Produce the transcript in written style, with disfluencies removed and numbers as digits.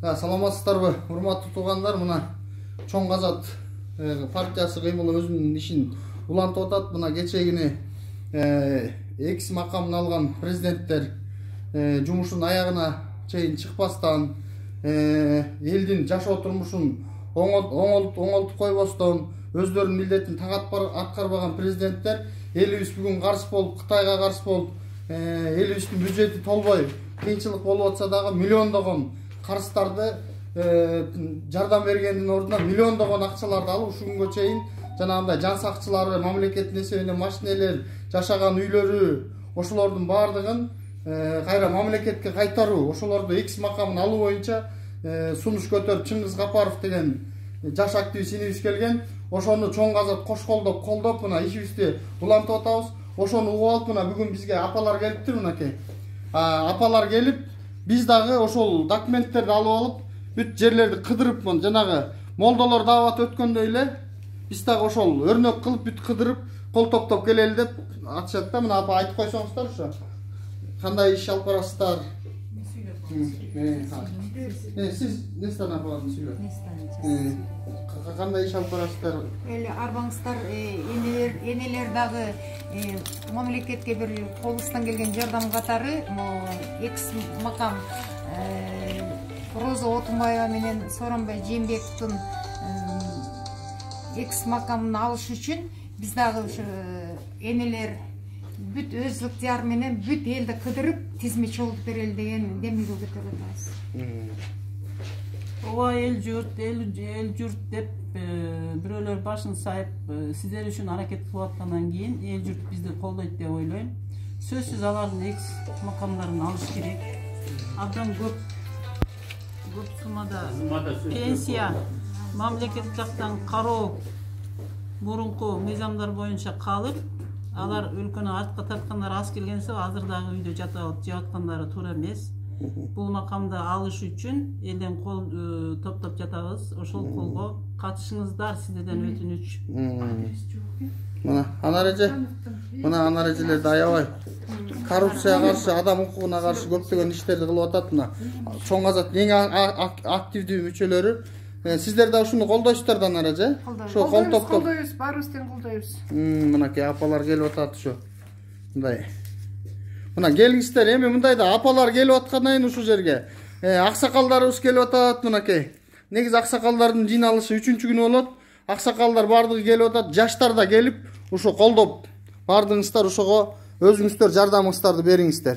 Саламатсыздарбы, урматтуу туугандар. Мына Чоң Казат партиясы кыймылы өзүнүн ишин улантып атат. Мына кечегине экс макамын алган президенттер жумушун аягына чейин чыкпастан, элдин жашоо турмушун оңолтуп койбостон, өздөрүнүн милдетин так аткарбаган президенттер элибиз бүгүн каршы болуп, Кытайга каршы болуп, элибиздин бюджети толбой кыйынчылык болуп атса дагы миллиондогон карыздарды жардам бергендин ордуна миллиондогон акчаларды алып ушул күнгө чейин жанагындай жан сакчылары, мамлекеттин эсебинен машинелер, жашаган үйлөрү, ошолордун баардыгын кайра мамлекетке кайтаруу, ошолорду экс макамын алуу боюнча сунуш көтөрүп Чыңгыз Капаров деген жаш активист инибиз келген. Ошону Чоң Казат кош колдоп мына ишибизди улантып атабыз. Ошону угуп алып мына бүгүн бизге апалар келиптир, мынакей. Апалар келип, биз дагы ошол документтерди алып алып, бүт жерлерди кыдырып, жанагы молдолор даават өткөндөй эле биз дагы ошол өрнөк кылып бүт кыдырып, кол топтоп келели деп атышат да. Мына апа айтып койсоңуздар ошо. Кандай иш алып барасыздар? Сиз нестен апаларды сүйлөп? Кандай иш алып барасыздар? Арбаңыздар, энелер дагы мамлекетке бир колубуздан келген жардам катары экс макам Роза Отунбаева менен Сооронбай Жээнбековдун экс макамын алыш үчүн биз дагы ушу энелер бүт өз ыктыяры менен бүт элди кыдырып тизме чогултуп берели деген демилге көтөрүп атабыз. Ооба, эл журт деп бирөөлөр башын сайып сиздер үчүн аракет кылып аткандан кийин эл журт бизди колдойт деп ойлойм. Сөзсүз алардын экс макамдарын алыш керек. Абдан көп суммада пенсия, мамлекет жактан кароо мурунку мыйзамдар боюнча калып, алар өлкөнү артка тарткандар аз келгенсе, азыр дагы үйдө жатып аткандары туура эмес. Бул макамды алыш үчүн элден кол топтоп жатабыз. Ошол колго катышыңыздар, сиздерден өтүнүч. Мына анарежилерди аябай коррупцияга каршы, адам укугуна каршы көптөгөн иштерди кылып атат. Мына Чоң Казаттын эң активдүү мүчөлөрү. Сиздер да ушуну колдойсуздар да, анареже? Ошо кол топтоп. Колдойбуз, баарыбыздын колдойбуз. Мынакей апалар келип атат ушу. Мындай. Мына келиңиздер, эми мындай да апалар келип аткандан кийин ушул жерге аксакалдарыбыз келип атат, мынакей. Негизи аксакалдардын жыйналышы 3-күнү болот. Аксакалдар баардыгы келип атат, жаштар да келип, ушу колдоп баардыгыңыздар ошого өзүңүздөр жардамыңыздарды бериңиздер.